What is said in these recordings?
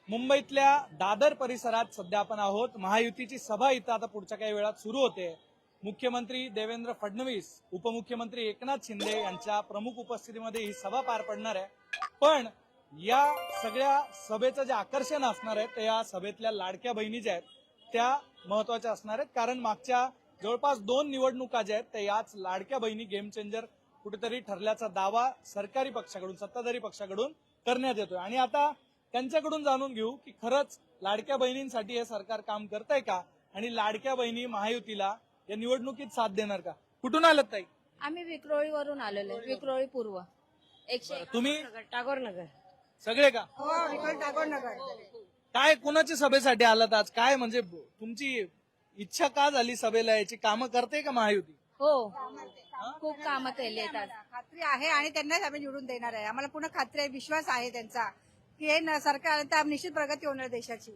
मुंबईतल्या दादर परिसरात सध्या आपण आहोत। महायुतीची सभा इथं आता पुढच्या काही वेळात सुरू होते। मुख्यमंत्री देवेंद्र फडणवीस, उपमुख्यमंत्री एकनाथ शिंदे यांच्या प्रमुख उपस्थितीमध्ये ही सभा पार पडणार आहे। पण या सगळ्या सभेचं जे आकर्षण असणार आहे ते या सभेतल्या लाडक्या बहिणी ज्या आहेत त्या महत्वाच्या असणार आहेत। कारण मागच्या जवळपास 2 निवडणुका ज्या आहेत त्या याच लाडक्या बहिणी गेम चेंजर कुठेतरी ठरल्याचा दावा सरकारी पक्षाकडून, सत्ताधारी पक्षाकडून करण्यात येतोय। आणि आता त्यांच्याकडून जाणून घेऊ की खरंच लाडक्या बहिणींसाठी हे सरकार काम करतंय का आणि लाडक्या बहिणी महायुतीला या निवडणुकीत साथ देणार का। कुठून आलात ताई? आम्ही विक्रोळीवरून आलेलो आहे, विक्रोळी पूर्व 101 तुम्ही टागोर नगर। सगळे का? हो, विक्रोळी टागोर नगर। काय कोणाच्या सभेसाठी आलात आज? काय म्हणजे तुमची इच्छा का झाली सभेला याची? कामं करते का महायुती? हो, खूप कामं केली आहेत। खात्री आहे आणि त्यांनाच आम्ही निवडून देणार आहे। आम्हाला पूर्ण खात्री आहे, विश्वास आहे त्यांचा की हे सरकार तर निश्चित प्रगती होणार देशाची।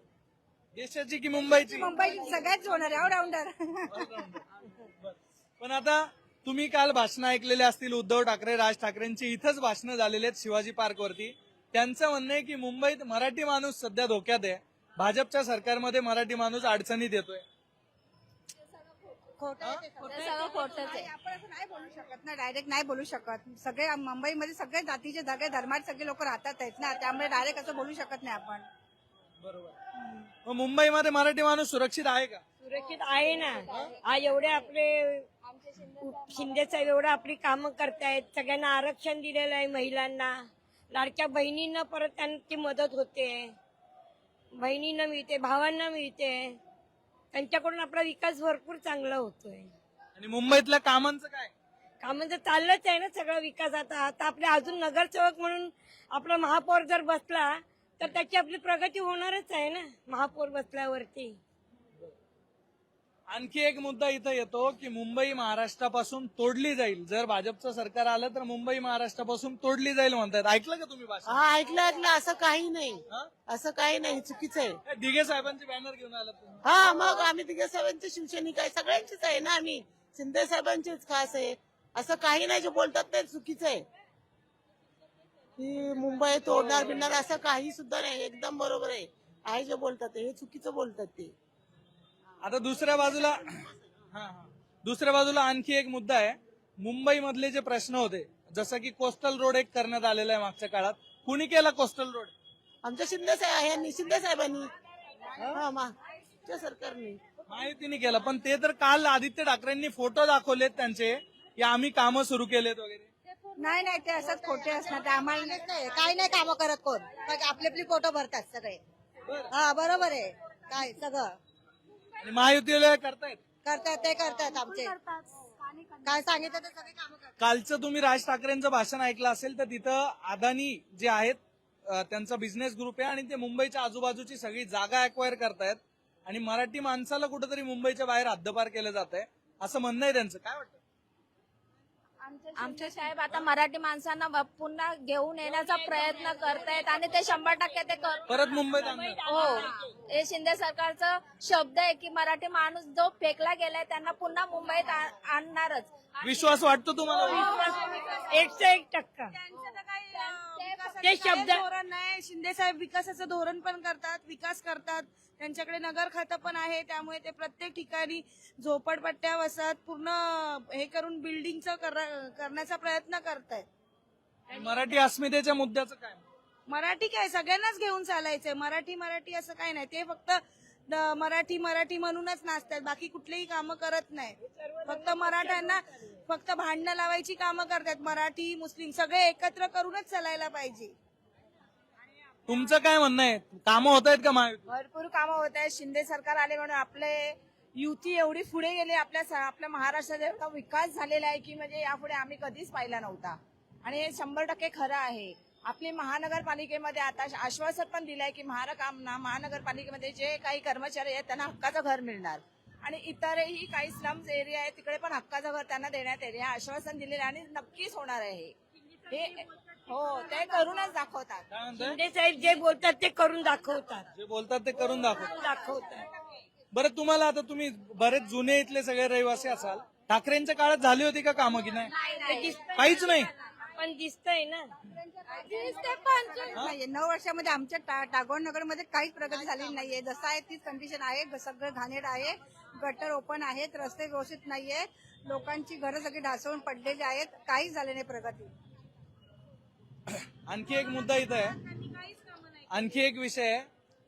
देशाची की मुंबईची? मुंबईची सगळ्याच होणार आहे, ऑलराऊंडर। पण आता तुम्ही काल भाषण ऐकलेले असतील उद्धव ठाकरे, राज ठाकरेंची इथंच भाषणं झालेली आहेत शिवाजी पार्क वरती। त्यांचं म्हणणं आहे की मुंबईत मराठी माणूस सध्या धोक्यात आहे, भाजपच्या सरकारमध्ये मराठी माणूस अडचणीत येतोय। सगळं खोटंच आहे। आपण असं नाही बोलू शकत ना, डायरेक्ट नाही बोलू शकत। सगळे मुंबईमध्ये सगळे जातीचे सगळे धर्माचे सगळे लोक राहतात आहेत ना, त्यामुळे डायरेक्ट असं बोलू शकत नाही आपण। बरोबर। मुंबईमध्ये मराठी माणूस सुरक्षित आहे का? सुरक्षित आहे ना। आज एवढे आपले शिंदे साहेब एवढं आपली कामं करतायत, सगळ्यांना आरक्षण दिलेलं आहे, महिलांना, लाडक्या बहिणींना परत त्यांची मदत होते, बहिणींना मिळते, भावांना मिळते, त्यांच्याकडून आपला विकास भरपूर चांगला होतोय। आणि मुंबईतल्या कामांचं काय? कामांचं चाललंच आहे ना सगळं विकास। आता आपले अजून नगरसेवक म्हणून आपला महापौर जर बसला तर त्याची आपली प्रगती होणारच आहे ना, महापौर बसल्यावरती। आणखी एक मुद्दा इथं येतो की मुंबई महाराष्ट्रापासून तोडली जाईल, जर भाजपचं सरकार आलं तर मुंबई महाराष्ट्रापासून तोडली जाईल म्हणतात। ऐकलं का तुम्ही भाषण? हा, ऐकलं। असं काही नाही, असं काही नाही, चुकीचं आहे। दिघे साहेबांचे बॅनर घेऊन आलात तुम्ही? हा, मग आम्ही तिघे साहेबांचे शिवसैनिक आहे, सगळ्यांचीच आहे ना आम्ही, शिंदे साहेबांचीच खास आहे। असं काही नाही, जे बोलतात ते चुकीचं आहे की मुंबई तोडणार बिडणार, असं काही सुद्धा नाही, एकदम बरोबर आहे जे बोलतात हे चुकीचं बोलतात ते। आता दुसऱ्या बाजूला आणखी एक मुद्दा आहे। मुंबई मधले जे प्रश्न होते, जसं की कोस्टल रोड एक करण्यात आलेला आहे मागच्या काळात, कुणी केला कोस्टल रोड? आमच्या शिंदे साहेबांनी, हा, मागच्या सरकारने, महायुतीने केला। पण ते तर काल आदित्य ठाकरेंनी फोटो दाखवलेत त्यांचे की आम्ही कामं सुरू केलेत वगैरे। नाही नाही, ते असंच खोटे असणार, ते आम्हाला नाही, काही नाही कामं करत कोण, आपली आपली फोटो भरतात सगळे। हा, बरोबर आहे, काय सगळं आणि महायुतीला करतायत ते करतात आमचे, काय सांगितलं तर सगळे कामं करतात। कालचं तुम्ही राज ठाकरेंचं भाषण ऐकलं असेल तर तिथं अदानी जे आहेत त्यांचा बिझनेस ग्रुप आहे आणि ते मुंबईच्या आजूबाजूची सगळी जागा अक्वायर करतायत आणि मराठी माणसाला कुठेतरी मुंबईच्या बाहेर हद्दपार केलं जात आहे असं म्हणणं आहे त्यांचं। काय वाटतं? आमचे साहेब आता मराठी माणसांना पुन्हा घेऊन येण्याचा प्रयत्न करतायत आणि ते 100% ते परत मुंबईत आणणार? हो, हे शिंदे सरकारचा शब्द आहे की मराठी माणूस जो फेकला गेलाय त्यांना पुन्हा मुंबईत आणणारच। विश्वास वाटतो तुम्हाला? 101%। ते शब्द धोरण नाही, शिंदे साहेब विकासाचं धोरण पण करतात, विकास करतात, त्यांच्याकडे नगर खातं पण आहे, त्यामुळे ते प्रत्येक ठिकाणी झोपडपट्ट्या वसाहत पूर्ण हे करून बिल्डिंगचं करण्याचा प्रयत्न करतायत। मराठी अस्मितेच्या मुद्द्याचं काय? मराठी काय सगळ्यांनाच घेऊन चालायचंय, मराठी असं काही नाही, ते फक्त मराठी म्हणूनच नाचतात, बाकी कुठलेही कामं करत नाही, फक्त मराठ्यांना फक्त भांडणं लावायची कामं करतात। मराठी मुस्लिम सगळे एकत्र करूनच चालायला पाहिजे। तुमचं काय म्हणणं आहे? कामं होत आहेत का महायुती? भरपूर कामं होत आहेत, शिंदे सरकार आले म्हणून आपले युती एवढी पुढे गेली, आपल्या महाराष्ट्रात एवढा विकास झालेला आहे की म्हणजे यापुढे आम्ही कधीच पाहिला नव्हता आणि हे 100% खरं आहे। आपली महानगरपालिकेमध्ये आता आश्वासन पण दिलंय की महानगरपालिकेमध्ये जे काही कर्मचारी आहेत त्यांना हक्काचं घर मिळणार आणि इतरही काही स्लम्स एरिया आहे तिकडे पण हक्काचं घर त्यांना देण्यात येईल, हे आश्वासन दिलेलं आणि नक्कीच होणार आहे हे। हो, ते करूनच दाखवतात। शिंदे साहेब जे बोलतात ते करून दाखवतात, जे बोलतात ते करून दाखवतात। बरं, तुम्हाला आता तुम्ही बरेच जुने इथले सगळे रहिवासी असाल, ठाकरेंच्या काळात झाली होती का कामं की नाही? काहीच नाही। पण दिसतंय ना. नाहीये 9 वर्षामध्ये आमच्या टागोर नगरमध्ये काहीच प्रगती झालेली नाहीये. जसं आहे तीच कंडिशन आहे. सगळं घाणेरड आहे, गटर ओपन आहेत, रस्ते व्यवस्थित नाहीये, लोकांची घरं सगळी ढासळून पडलेली आहेत, काहीच झाले नाही प्रगती. आणखी एक मुद्दा इथं आहे, आणखी एक विषय आहे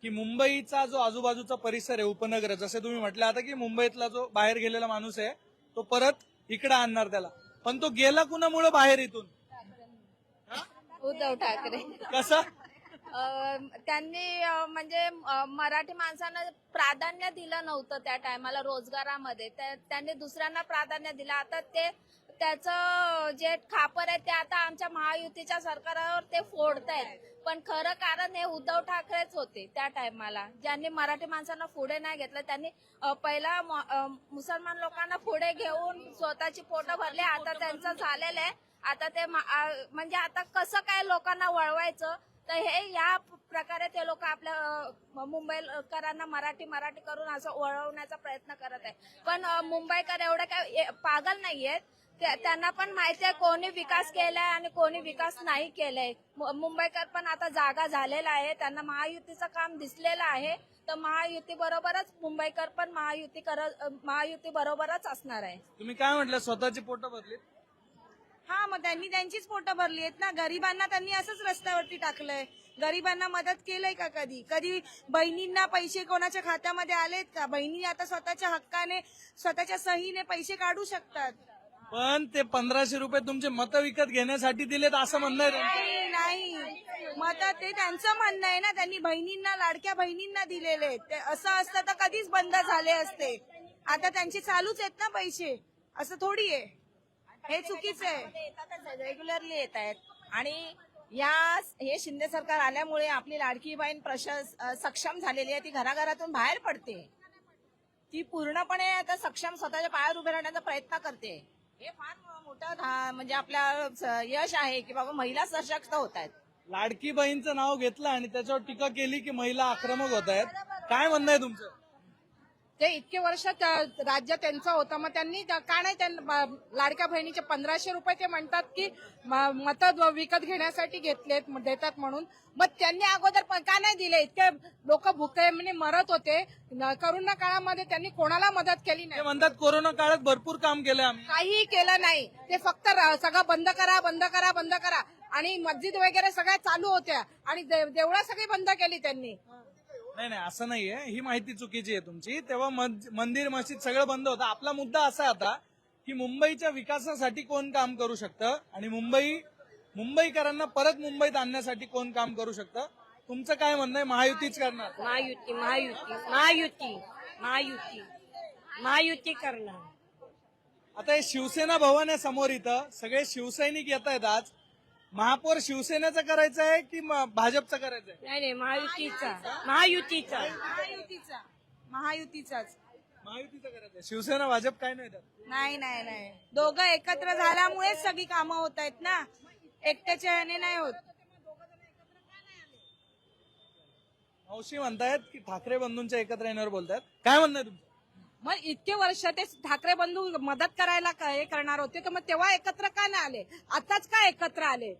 की मुंबईचा जो आजूबाजूचा परिसर आहे, उपनगर, जसे तुम्ही म्हटलं आता की मुंबईतला जो बाहेर गेलेला माणूस आहे तो परत इकडे आणणार त्याला, पण तो गेला कुणामुळे बाहेर इथून? उद्धव ठाकरे कसं? त्यांनी म्हणजे मराठी माणसांना प्राधान्य दिलं नव्हतं त्या टायमाला रोजगारामध्ये. त्यांनी दुसऱ्यांना प्राधान्य दिलं. आता ते त्याचं जे खापर आहे ते आता आमच्या महायुतीच्या सरकारवर ते फोडतायत. पण खरं कारण हे उद्धव ठाकरेच होते त्या टायमाला, ज्यांनी मराठी माणसांना पुढे नाही घेतलं. त्यांनी पहिला मुसलमान लोकांना पुढे घेऊन स्वतःची पोटं भरली. आता त्यांचं झालेलं आहे. आता ते म्हणजे आता कसं काय लोकांना वळवायचं, तर हे या प्रकारे ते लोक आपल्या मुंबईकरांना मराठी करून असं वळवण्याचा प्रयत्न करत आहे. पण मुंबईकर एवढं काय पागल नाहीयेत. त्यांना पण माहिती आहे कोणी विकास केलाय आणि कोणी विकास नाही केलाय. मुंबईकर पण आता जागा झालेला आहे, त्यांना महायुतीचं काम दिसलेलं आहे. तर महायुती बरोबरच मुंबईकर पण महायुती बरोबरच असणार आहे. तुम्ही काय म्हटलं, स्वतःची पोटं भरली? हा, मग त्यांनी त्यांचीच पोटं भरली आहेत ना. गरिबांना त्यांनी असंच रस्त्यावरती टाकलंय. गरिबांना मदत केलंय का कधी? कधी बहिणींना पैसे कोणाच्या खात्यामध्ये आलेत का? बहिणी आता स्वतःच्या हक्काने, स्वतःच्या सहीने पैसे काढू शकतात. पण ते 1500 रुपये तुमचे मत विकत घेण्यासाठी दिलेत असं म्हणणं आहे त्यांचं. नाही, मग ते त्यांचं म्हणणं आहे ना. त्यांनी बहिणींना, लाडक्या बहिणींना दिलेले. ते असं असतं तर कधीच बंद झाले असते. आता त्यांचे चालूच आहेत ना पैसे, असं थोडी आहे. हे चुकीचं आहे. रेग्युलरली येत आहेत. आणि हे शिंदे सरकार आल्यामुळे आपली लाडकी बहीण सक्षम झालेली आहे. ती घराघरातून बाहेर पडते. ती पूर्णपणे आता सक्षम स्वतःच्या पायावर उभे राहण्याचा प्रयत्न करते. हे फार मोठं म्हणजे आपल्या यश आहे की बाबा महिला सशक्त होत आहेत. लाडकी बहीणचं नाव घेतलं आणि त्याच्यावर टीका केली की महिला आक्रमक होत आहेत. काय म्हणणं आहे तुमचं? ते इतके वर्ष राज्य त्यांचं होतं, मग त्यांनी का नाही त्यांना लाडक्या बहिणीचे 1500 रुपये ते म्हणतात की मत विकत घेण्यासाठी घेतलेत, देतात म्हणून. मग त्यांनी अगोदर का नाही दिले? इतके लोक भुके म्हणजे मरत होते. करोना काळामध्ये त्यांनी कोणाला मदत केली ते नाही. म्हणतात कोरोना काळात भरपूर काम केलं आम्ही. काहीही केलं नाही. ते फक्त सगळं बंद करा, बंद करा, बंद करा. आणि मस्जिद वगैरे सगळ्या चालू होत्या आणि देवळं सगळी बंद केली त्यांनी. नाही, असं नाहीये. ही माहिती चुकीची आहे तुमची. तेव्हा मंदिर, मस्जिद सगळं बंद होतं. आपला मुद्दा असा आहे आता की मुंबईच्या विकासासाठी कोण काम करू शकतं आणि मुंबईकरांना परत मुंबईत आणण्यासाठी कोण काम करू शकतं. तुमचं काय म्हणणं आहे? महायुतीच करणार? महायुती महायुती महायुती महायुती महायुती करणार. आता हे शिवसेना भवन आहे समोर, इथं सगळे शिवसैनिक येत आहेत. आज महापौर शिवसेनेचं करायचं आहे की भाजपचं करायचं आहे? नाही महायुतीचा महायुतीचा महायुतीचाच. महायुतीचं करायचं आहे. शिवसेना भाजप काय नाही त्यात. नाही, दोघं एकत्र झाल्यामुळेच सगळी कामं होत आहेत ना. एकट्याच्या ह्याने नाही होत. मावशी म्हणतायत की ठाकरे बंधूंच्या एकत्र येण्यावर बोलतायत. काय म्हणणं आहे तुमचं? मग इतके वर्ष ते ठाकरे बंधू मदत करायला हे करणार होते, तर मग तेव्हा एकत्र का नाही आले? आताच का एकत्र आले?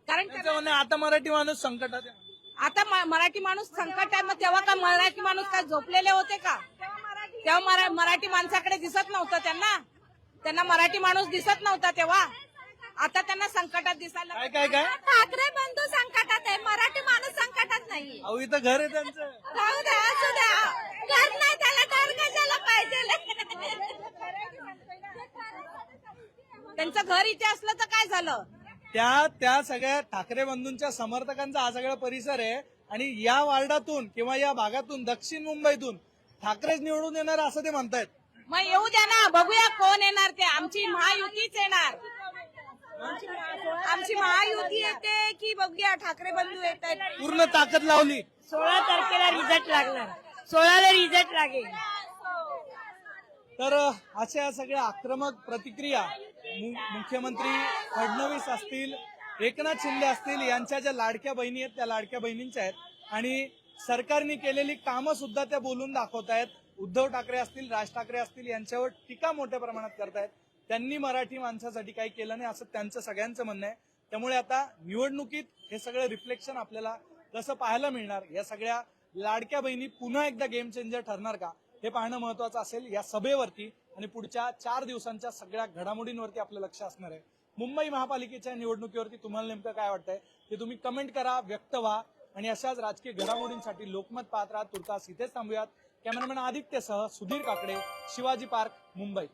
कारण त्यांचं म्हणणं आहे आता मराठी माणूस संकटात आहे. आता मराठी माणूस संकट आहे. मग तेव्हा का मराठी माणूस काय झोपलेले होते का? तेव्हा मराठी माणसाकडे दिसत नव्हतं त्यांना मराठी माणूस दिसत नव्हता तेव्हा. आता त्यांना संकटात दिसायला. काय ठाकरे बंधू संकटात आहे, मराठी माणूस संकटात नाही. अहो, इथं घर आहे त्यांचं. राहू द्या, असू द्या. घर नाही त्याला, घर कशाला पाहिजे? त्यांचं घर इथे असलं तर काय झालं? त्या सगळ्या ठाकरे बंधूंच्या समर्थकांचा हा सगळा परिसर आहे आणि या वार्डातून किंवा या भागातून, दक्षिण मुंबईतून ठाकरेच निवडून येणार असं ते म्हणतायत. मग येऊ द्या ना, बघूया कोण येणार ते. आमची महायुतीच येणार. आमची महायुती येते की बघूया ठाकरे बंधू येत आहेत. पूर्ण ताकद लावली. 16 तारखेला रिझल्ट लागणार. 16ला रिझल्ट लागेल. तर अशा सगळ्या आक्रमक प्रतिक्रिया मुख्यमंत्री फडणवीस असतील, एकनाथ शिंदे असतील, यांच्या ज्या लाडक्या बहिणी आहेत त्या लाडक्या बहिणींच्या आहेत. आणि सरकारने केलेली कामं सुद्धा त्या बोलून दाखवत आहेत. उद्धव ठाकरे असतील, राज ठाकरे असतील, यांच्यावर टीका मोठ्या प्रमाणात करतायत. त्यांनी मराठी माणसासाठी काही केलं नाही असं त्यांचं सगळ्यांचं म्हणणं आहे. त्यामुळे आता निवडणुकीत हे सगळं रिफ्लेक्शन आपल्याला कसं पाहायला मिळणार, या सगळ्या लाडक्या बहिणी पुन्हा एकदा गेम चेंजर ठरणार का, हे पाहणं महत्वाचं असेल या सभेवरती. आणि पुढच्या 4 दिवसांच्या सगळ्या घडामोडींवरती आपलं लक्ष असणार आहे. मुंबई महापालिकेच्या निवडणुकीवरती तुम्हाला नेमकं काय वाटतंय ते तुम्ही कमेंट करा, व्यक्त व्हा. आणि अशाच राजकीय घडामोडींसाठी लोकमत पाहत राहा. तुर्तास इथेच थांबूयात. कॅमेरामॅन आदित्यसह सुधीर काकडे, शिवाजी पार्क, मुंबई.